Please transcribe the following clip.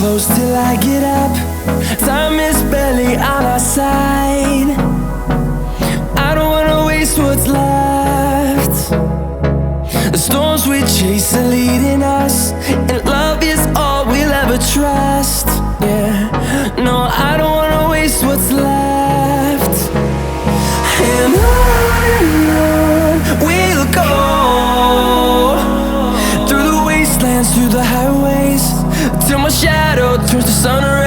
close till I get up. Time is barely on our side. I don't wanna waste what's left. The storms we chase are leading us, and love is all we'll ever trust. Yeah, no, I don't wanna waste what's left. And on we'll go, through the wastelands, through the highways, till my shadow turns to sun rays.